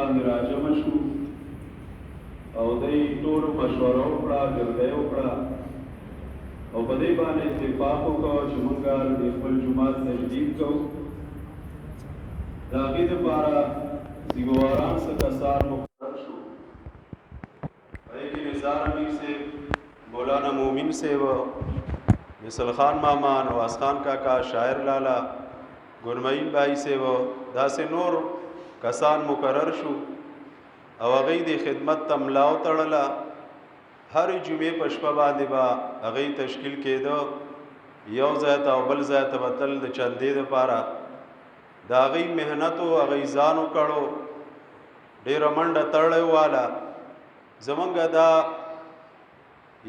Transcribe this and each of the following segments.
باندې راجمع شو او دوی ټولو مشوره وکړه، ګردۍ وکړه او په دې باندې اتفاق وکړو چې موږ د خپل جومات تجدید کوو. د هغې دپاره سیګواران څه کسان مقرر شو. په دې کې نثار امیر صاحب، مولانا مومن صاحب، مثل خان ماما، نواز خان کاکا، شاعر لالا، ګرمعین بھائی صاحب، داسې نور کسان مقرر شو او هغې د خدمت ته ملا وتړله. هرې جمعې په شپه باندې به هغې تشکیل کېده، یو ځای ته او بل ځای ته به تل د چندې دپاره د هغې محنت و هغې ځان وکړو، ډېره منډه تړلی واله. زمونږ دا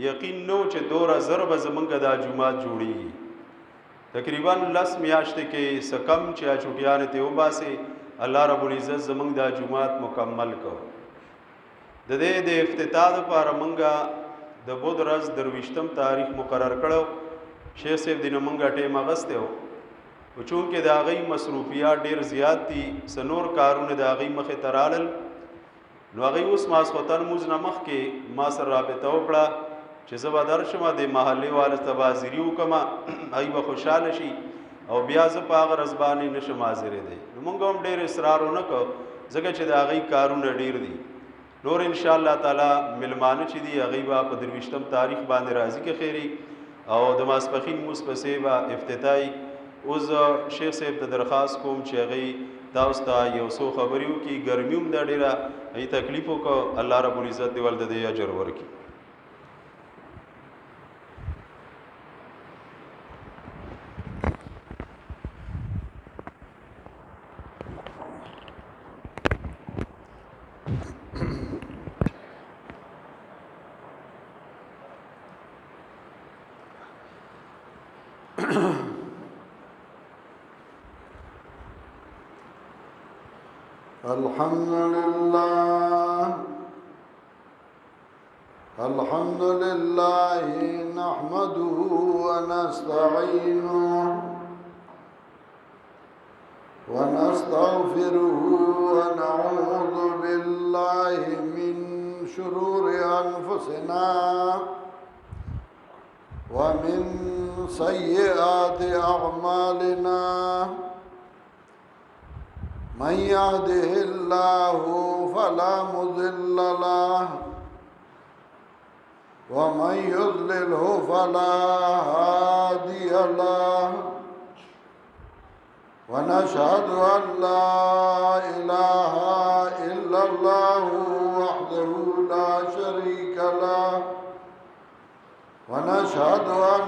یقین نو چې دوره زر به زمونږ دا جومات جوړېږي. تقریبا 10 میاشتې کې څه کم چې چوټیانې ترې وباسې، الله رب العزت زمونږ دا جومات مکمل کړو. د دې د افتتاح دپاره موږ د بود ورځ 23 تاریخ مقرر کړو. شیخ صاحب دې نه موږ ټیم اخیستی و، خو چونکې د هغې مصروفیات ډېر زیات دي، څه نور کارونه د هغې مخې ته رالل، نو هغې اوس ماسخوتن لمونځ نه مخکې ما سره رابطه وکړه چې زه به درشم، د محلې والو ته به حاضري وکړمه، هغوی به خوشحاله شي او بیا زه په هغه ورځ باندې نشم حاضرېدی. نو موږ هم ډېر اصرار ونه کړو ځکه چې د هغې کارونه ډېر دي. نور انشاءالله تعالی ملمانه چې دي هغوی به په 23 تاریخ باندې راځي که خیري، او د ماسپښین لمونځ پسې به افتتاحي. اوس شیخ صاحب ته درخواست کوم چې هغوی تاسو ته یو څو خبرې وکړي. ګرمي هم ده ډېره، هغوی تکلیف وکړو، الله رب العزت دې ول د دې اجر ورکړي. الحمد لله نحمده ونستعينه ونستغفره ونعوذ بالله من شرور أنفسنا ومن سيئات أعمالنا. من يهده الله فلا مضل له ومن يضلله فلا هادي له. ونشهد أن لا إله إلا الله وحده لا شريك له. ونشهد أن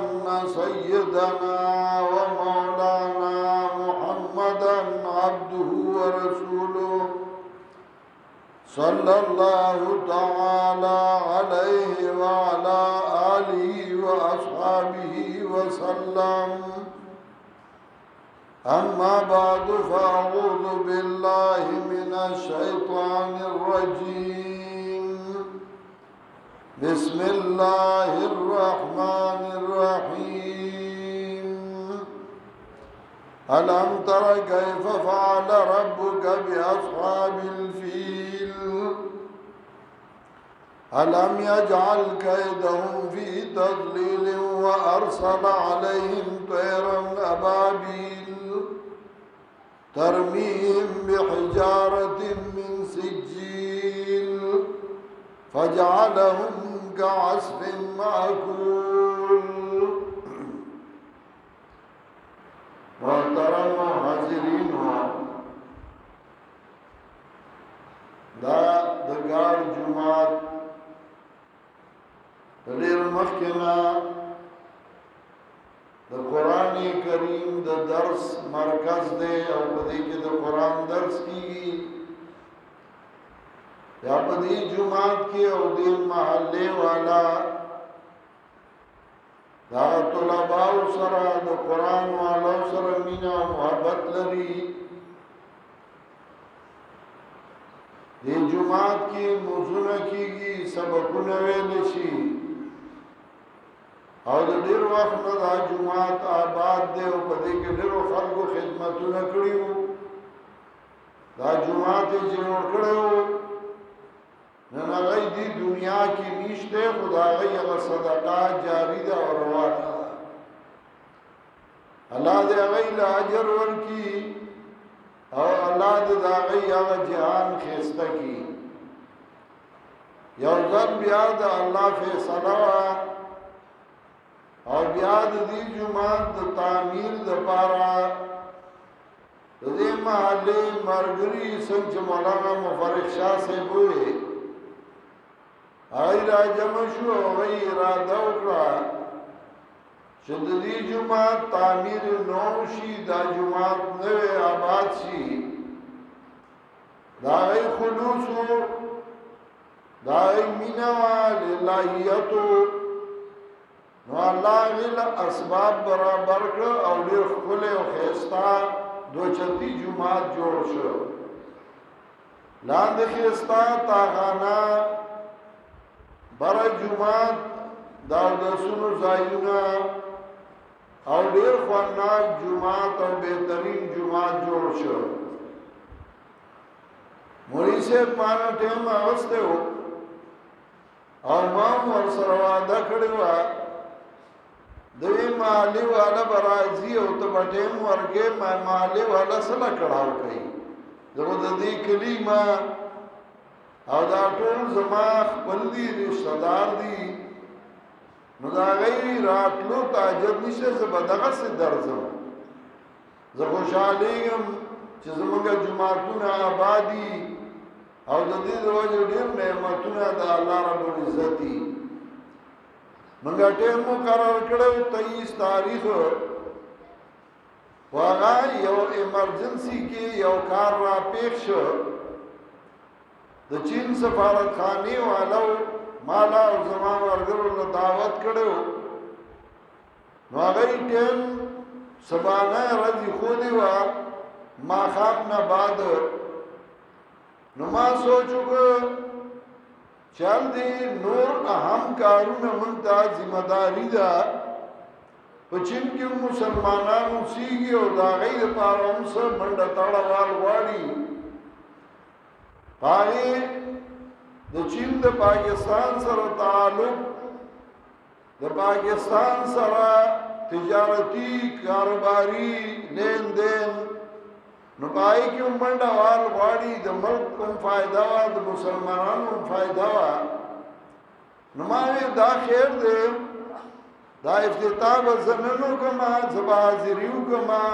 سيدنا ومولانا محمدا عبده ورسوله صلى الله تعالى عليه وعلى آله وأصحابه وسلم. أما بعد فأعوذ بالله من الشيطان الرجيم. بسم الله الرحمن الرحيم. ألم تر كيف فعل ربك بأصحاب الفيل؟ ألم يجعل كيدهم في تضليل وأرسل عليهم طيرا أبابيل ترميهم بحجارة من سجيل فجعلهم كعصف مأكول. محترم حاضرین، دا دګار جماعت ډېر مخکې نه د قرآن کریم د درس مرکز دی او په دې کې د قرآن درس کیږي. یا په دې جماعت کې او دې محلې والا دا طلباء سره د قرآن والو سره مینا محبت لري. دې جماعت کې موضوعونه کیږي، سبقونه ویل شي او د ډېر وخت نه دا جماعت آباد دی او په دې کې ډېرو خلکو خدمتونه کړي وو. دا جماعت یې جوړ کړی وو کی نشته خدا غي هغه صدقه جاری ده او روانه ده الله دې هغه له اجر ورکي او الله دې دا غي هغه جهان خسته کی یو ځل بیا د الله فیصله او بیا د دې جمعه د تعمیر د پاره د دې محلې مرګري څنګه مولانا مفرح شاه صاحب وې آی راجم شو وی اراده وکړه چې د دې جمعه تعمیر نو شي دا جمعه نوې آباد شي دا ای خلوص دا ای مینا للهیتو نو الله غل اسباب برابر کړ او ډېر خپل او خيستا دوچتی جمعه جوړ شو لاندې خيستا تاغانا بر جمعه دا د سونو زایونه او ډېر خواناک جمعه او بهترین جمعه جوړ شو مولوی صاحب مانا ټیم اوسته او ما ور سره وعده کړی و دوی مالی والا برازی او ته بټیم ورګه ما مالی والا سره کړهو کوي زموږ د دې کلیما او دا ټول زما خپل دي رشتہ دار دي نو دا غي راتلو تاجر نشه زبدغه سي درځم زه خوشاله یم چې زموږ جمعهتون آبادی او د دې وجه ډېر نعمتونه د الله رب العزت دي منګه ټیم مقرر کړو 23 تاریخ واغه یو ایمرجنسی کې یو کار را پیښ شو د چین سفارت خانه والو مالا او زمان ورګرو له دعوت کړو نو هغه ټیم سبانه راځي خو دی وا ما خاف نه بعد نو ما سوچو چل دی نور اهم کارونه منتا ذمہ داری ده پچین کې مسلمانانو سیږي او دا غي د پاره هم سره منډه تاړوال واړي پای د چین د پاکستان سره تعلق د پاکستان سره تجارتی کاروباری لین دین نو پای کې منډه وال واړي د ملک کوم فائدہ وا د مسلمانانو فائدہ وا نو ما دا خیر دې دا افتتاح زمنو کما زبازریو کما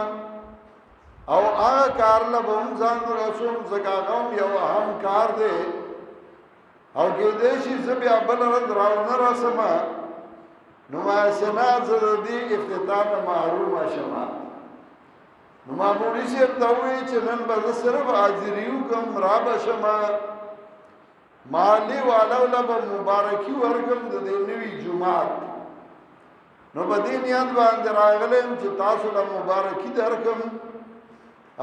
او هغه کار له بم ځان رسوم زګاغم یو اهم کار دی او کې دې شي زبیا بل رد راونه رسمه نو ما سنا زدي افتتاح محروم شمه نو ما مولوی صاحب ته وی چې نن به صرف حاضریو کوم را بشما مالی والو له مبارکي ورکم د دې نوې جمعه نو په دې نیت باندې راغلم چې تاسو له مبارکي درکم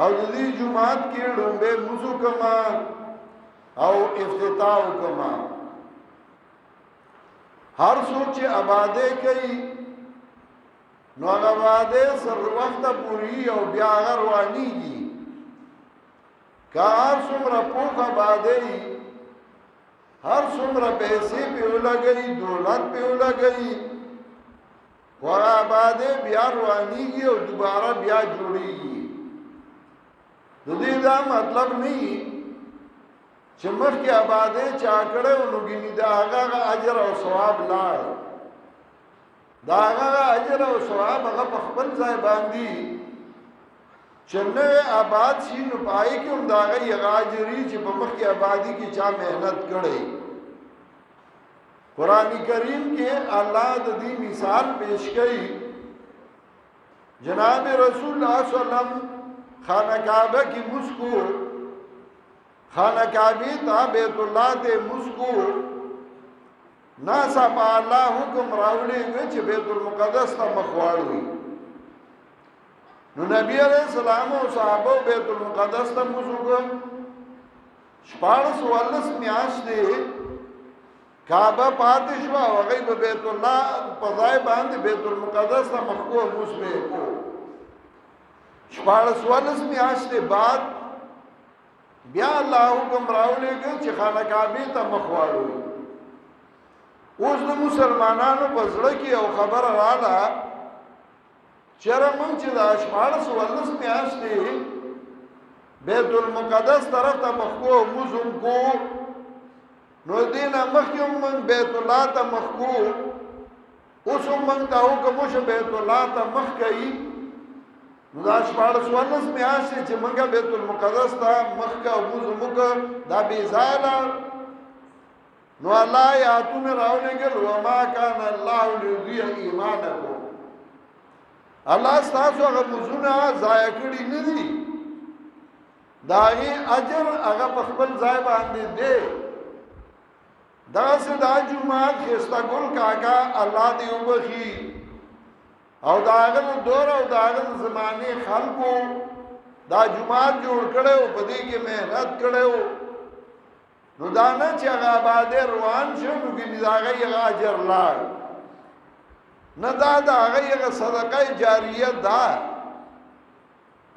او د دې جمعه کې ډومبه موضوع کما او افتتاح کما هر سوچ آباده کوي نو هغه واده سر وخت پوری او بیا روانيږي کار څومره پوخه باندې هر څومره پیسې په ولګي دولت په ولګي ورا باندې بیا روانيږي او دوباره بیا جوړيږي د دې دا مطلب نه چې مخکې آباده چا کړو نو ګینه دا هغه اجر او ثواب لاړ دا هغه اجر او ثواب هغه په خپل ځای باندې چنه آباد شي نو پای کې هم دا هغه اجري چې په مخ کې آبادی کې چا مهنت کړي قران کریم کې الله د دې مثال پیش کړي جناب رسول الله صلی الله علیه وسلم خانه کعبه کې مسکو خانه کعبه ته بیت الله ته مسکو ناسا با الله حکم راوړي چې بیت المقدس ته مخواړوي نو نبی عليه السلام او صحابه بیت المقدس ته موږ شپارس ولس میاشتې کعبه پاتې شو او غیب بیت الله په ځای باندې بیت المقدس ته مخکو موسمه کو شپارس ولس میاشتې بعد بیا الله حکم راوړي چې خانه کعبه ته مخواړوي اوس د مسلمانانو په زړه کې یو خبره رااله چېرې موږ چې د 14 میاشتې بیت المقدس طرف ته مخ کو موږ هم کو نو دینه مخکې هم موږ بیت الله ته مخ کو اوس هم موږ ته حکم وشو بیت الله ته مخ کوي نو دا 14 میاشتې چې موږ بیت المقدس ته مخ کا موږ دا بې ځایه نو الله آیاتونه راولېږل وما کان الله لیضیع ایمانکم الله ستاسو هغه مزونه ضایع کړي نه دي دا غي اجر هغه په خپل ځای باندې دی دا سه دا جمعه خستا ګل کاکا الله دې وبخي او دا هغه دور او دا هغه زمانه خلکو دا جمعه جوړ کړو په دې کې مهنت کړو نو دا نه چې هغه آباد روان شو نو کې دا هغه اجر لاړ نه دا هغه صدقه جاریه ده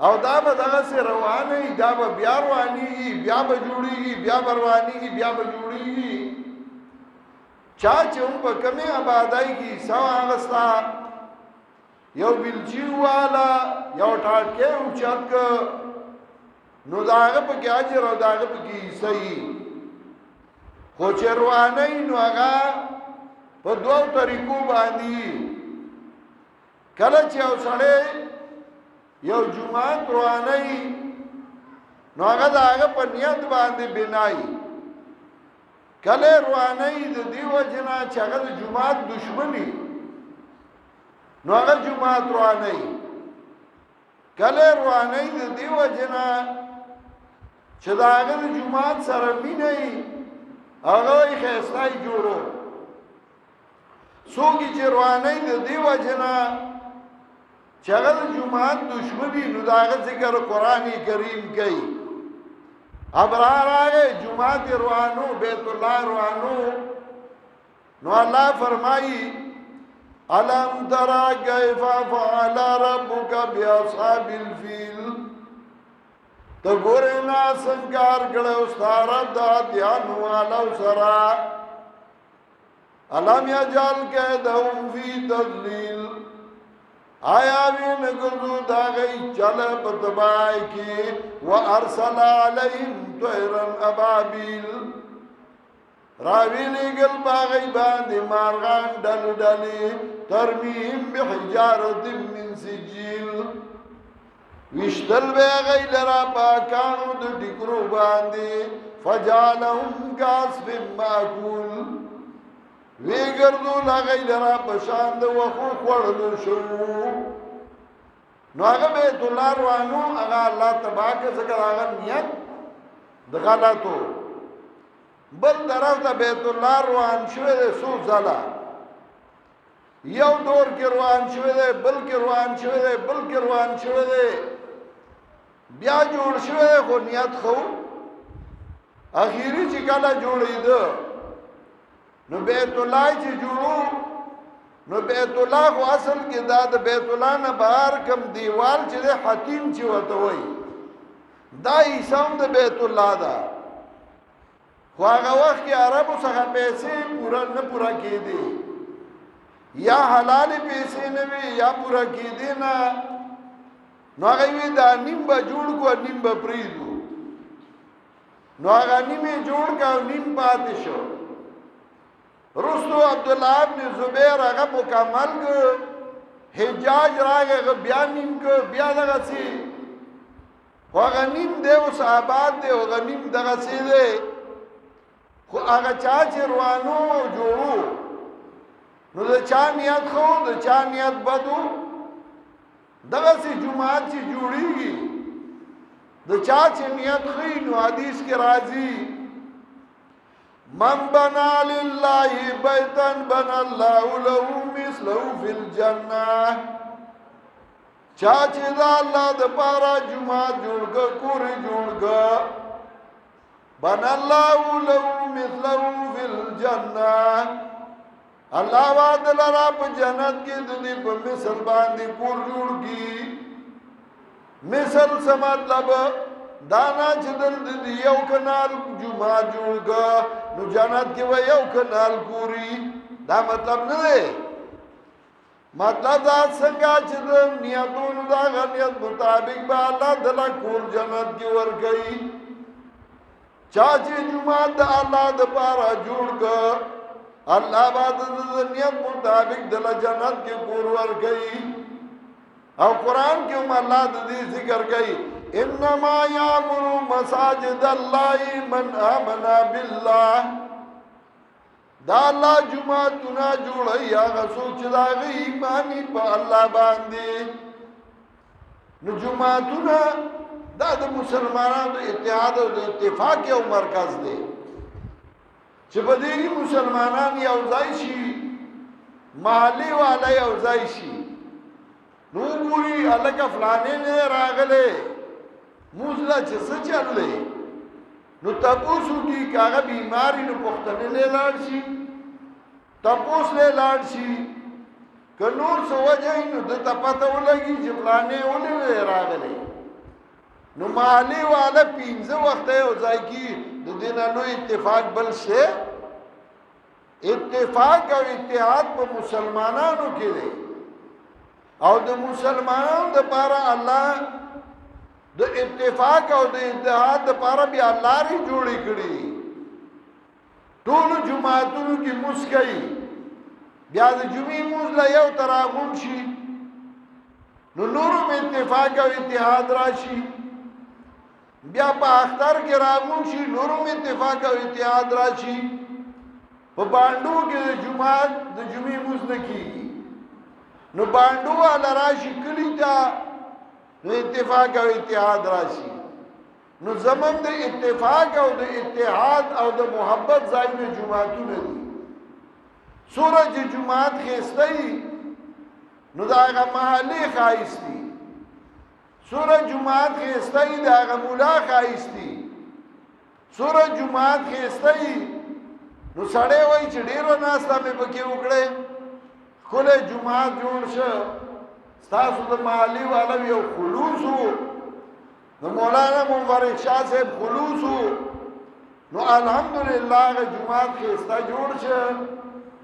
او دا به دغه سره روانه دا به بیا رواني بیا به جوړيږي بیا به رواني بیا به جوړيږي چا چې په کمی آبادای کې سوا غستا یو بلچی والا یو ټاټکه اوچت نو داغه په کې اجر او داغه په کې صحیح خو چې روانه نو هغه په دوه طریقو باندې کله چې اوسړې یو جمعه روانه نو هغه داغه په نیت باندې بنای کله روانه د دیو جنا چې هغه د جمعه دشمنی نو هغه جمعه روانه کله روانه د دیو جنا چې داغه د جمعه سره مینه هغه یې خاصای جوړو سوګي چې روانه د دیو جنا چې هغه د جمعه دشمنی نو داغه ذکر قرآنی کریم کوي ابرار آگے جمعات روانو بیت اللہ روانو نو اللہ فرمائی علم ترا کیفا فعل ربک باصحاب الفیل تو گورنا سنکار کڑے استارت داتیانو علو سرا علم یجال قیدہم فی تضلیل آیا وین گردو دا گئی چل پتبائی کی وارسل علیہم طیرن ابابیل راویلی گل باغی باندی مارغان ڈل ڈلی ترمیم بحجارت من سجیل وشتل بے غی لرا پاکانو دو ٹکرو باندی فجالہم کاسف ماکول وی گردو لغی لرا پشاند وخو خوردو شو نو آگا بیت اللہ روانو آگا اللہ تباک سکر آگا نیت دغلطو بل طرف تا بیت اللہ روان شوه دے سو زلا یو دور کی روان شوه دے بل کی روان شوه دے بل کی روان شوه دے بیا جوڑ شوه دے خو نیت خو اخیری چی کلا جوڑی دو نو بیت اللہ چی جوڑو نو بیت اللہ خو اصل کی دا بیت اللہ نا بہار کم دیوال چی دے حتیم چی وطوئی دا عیسام دا بیت اللہ دا خو آگا وقت کی عربو سخا پیسے پورا نا پورا کی دی یا حلال پیسے نوی یا پورا کی دی نا نو آگا وی دا نیم با جوڑ کو نیم با پریدو نو آگا نیمی جوڑ کا نیم پاتشو رستو عبداللہ ابن زبیر اگا مکمل کو حجاج راگا اگا بیا نیم کو بیا دگا سی خو اگا نیم دے اس آباد دے اگا نیم دگا سی دے خو اگا چاچی روانو جوڑو نو دا چا نیت خو دا چا نیت بدو دگا سی جماعت چی جوڑی گی دا چاچی نیت خی نو حدیث کے رازی من بنا للہ بیتن بنا اللہ له مثلہ فی الجنہ چاچی دا اللہ دا پارا جمعہ جوڑ گا کوری جوڑ گا بنا اللہ له مثلہ فی الجنہ اللہ وعد لرا پا جنت کی دنی پا مثل باندی کور جوڑ کی مثل سمت لبا دانا چدل دی یو کنال جمعہ جوڑ گا نو جنت کی و یو کنال کوری دا مطلب نه دی مطلب دا څنګه چې د نیتونو دا غنیت مطابق به الله دلا کور جنت کې ورکړي چا چې جمعه د الله د پاره جوړ کړ الله بعد د نیت مطابق دلا جنت کې کور ورکړي او قران کې هم الله د دې ذکر کوي انما یامر مساجد الله من امن بالله دا الله جمعتونه جوړي هغه څوک چې دا ایمانی په الله باندې نو جمعتونه دا د مسلمانانو د اتحاد او د اتفاق یو مرکز دی چې په دې مسلمانان یو ځای شي محلي والا یو ځای شي نو ګوري الګ فلانه نه راغله موزلا چې څه چللې نو تاسو کی کاغه بیماری نو پختنه له لاړ شي تاسو له لاړ شي که نور سوځي نو د تپته ولګي چې فلانه ولې راغله نو مالی والا پینځه وخت یو ځای کی د دینه نو اتفاق بل شي اتفاق او اتحاد په مسلمانانو کې دی او د مسلمانانو د پاره الله د اتفاق او د اتحاد د پاره بیا الله ری جوړی کړی ټول جماعتونو کې مسکای بیا د جمعې موږ له یو تراغون شي نو نورو په اتفاق او اتحاد راشي بیا په اختر کې راغون شي نورو په اتفاق او اتحاد راشي په باندو کې د جمعې موږ نه کیږي نو باندو والا راشي کلی تا نو اتفاق او اتحاد راشي نو زمن د اتفاق او د اتحاد او د محبت ځایونه جمعهونه دي سورج جمعات خېستای نو دا هغه محلي خایستی سورج جمعات خېستای دا هغه مولا خایستی سورج جمعات خېستای نو سړی وای چې ډیرو ناستا مې پکې وکړې کله جمعات جوړ شه تاسو د محلي والا یو خلوص نو مولانا مبارک شاه صاحب خلوص نو الحمدلله هغه جمعات خېستا جوړ شه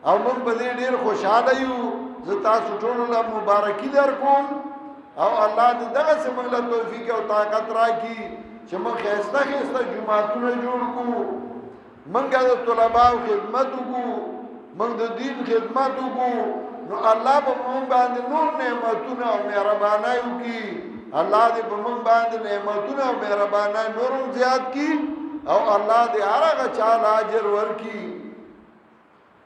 او موږ په دې ډیر خوشاله یو زه تاسو ټول له مبارکي درکوم او الله دې دغه سمغه له توفیق او طاقت راکړي چې موږ خېستا جمعاتونه جوړ کړو موږ د طلباو خدمت وکړو موږ د دین خدمت وکړو نو الله په موږ باندې نور نعمتونه او مهرباني وکړي الله دې په موږ باندې نعمتونه او مهرباني نور زیات کړي او الله دې هرغه چا اجر ورکړي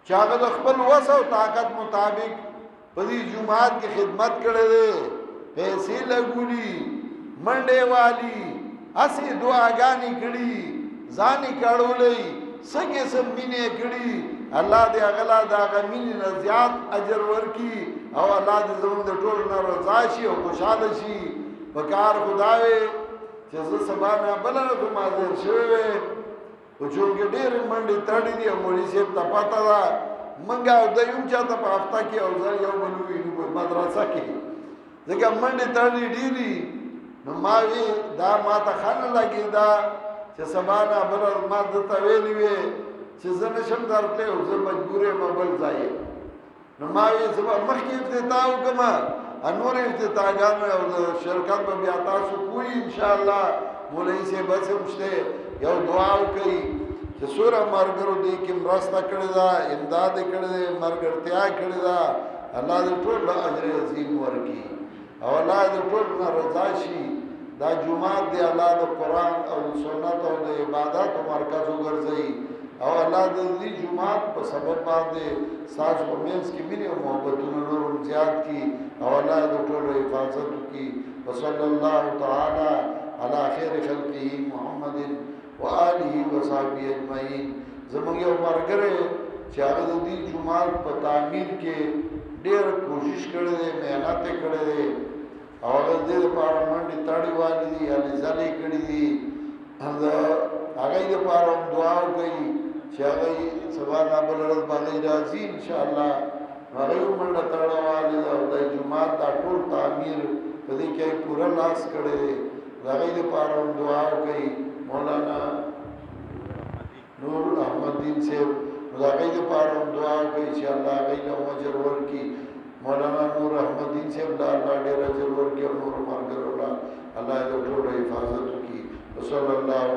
چې هغه د خپل وس او طاقت مطابق په دې جمعات کې خدمت کړي دي پیسې لګولي منډه والی اسی دعاګانې کړي ځانې کړولې سګه سم مینه کړي الله دې اغلا دا غمین نه زیات اجر ورکړي او الله دې زموږ د ټول نه رضا شي او خوشاله شي وکړ خدای چې زه سبا نه بل نه کوم حاضر شوی او چې ډېر منډي تړلې دي او مولوی صاحب ته پاته ده منګه او د یوم چاته په هفته کې او ځل یو بلوي نو مدرسه کې ځکه منډي تړلې ډېری نو ما وی دا ما ته خان لګی دا چې سبا نه بل ما د تویلې وي چې زه نشم درته او زه مجبورې مبل ځای نو ما وی سبا مخکې افتتاح وکم انور افتتاحګان او شرکت به بیا تاسو کوی ان شاء الله مولوی صاحب بس مشته یو دعا وکړي چې سوره مرګرو دې کې مرسته کړی دا امداد کړی دا مرګرتیا کړی دا الله دې ټول اجر عظیم ورکړي او الله دې ټول رضا شي دا جمعه دې الله د قران او سنت او د عبادت مرکز وګرځي او الله دې جمعه په سبب باندې ساز او مینس کې مینه او محبتونه نور زیات کی او الله دې ټول حفاظت کی وصلی الله تعالی علی خیر خلقه محمد وآله وصحبه اجمعین زمونږ یو مرګره چې هغه د دې جمعه په تعمیر کې ډېر کوشش کړی دی مهنت کړی دی او هغه دې لپاره منډي تاړي والي دي یا ځلې کړی دي هغه دې لپاره دعا وکړي چې هغه سبا نه بل ورځ باندې راځي ان شاء الله هغه منډه تاړه والي او د جمعه د ټول تعمیر په دې کې پورا لاس کړی دی هغه دې لپاره دعا وکړي مولانا نور احمد دین صاحب هغه دې لپاره دعا کوي چې الله मौलाना नूर अहमदीन से अल्लाह डेरा जरूर के नूर मार करोला अल्लाह जो थोड़ा हिफाजत की सल्लल्लाहु